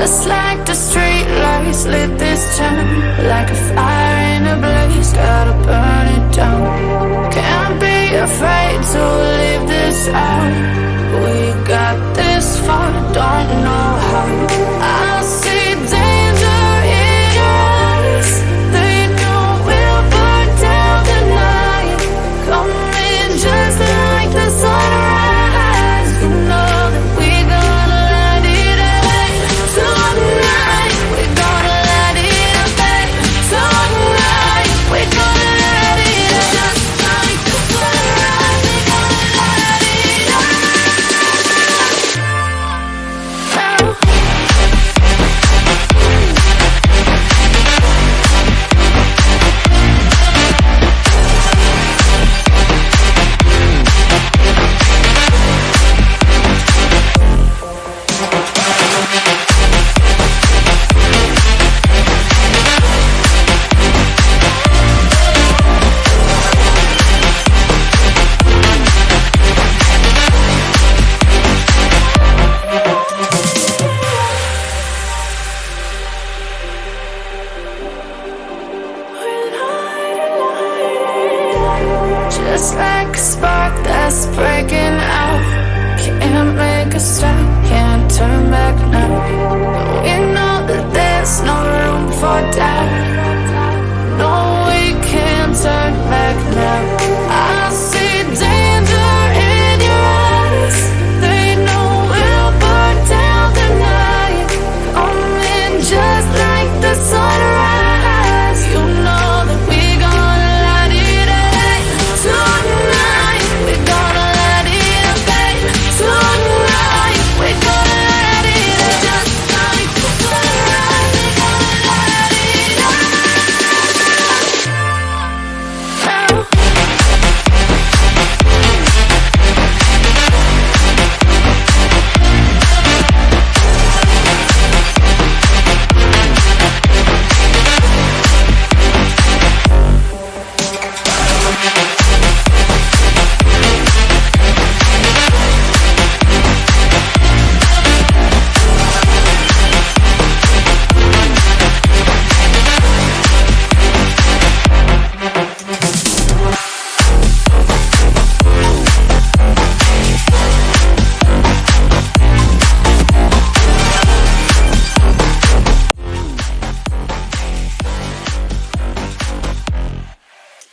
Just like the street lights lit this town, like a fire in a blaze, gotta burn it down. Can't be afraid to leave this out. We got this far, don't know how. I see danger in your eyes. They know we'll burn down tonight. Coming just like the sunrise. You know that we gonna light it up tonight. We gonna light it up tonight. We gonna light it up just like the sunrise. We gonna light it up now. Just like a spark that's breaking out. Can't make a stop, can't turn back now.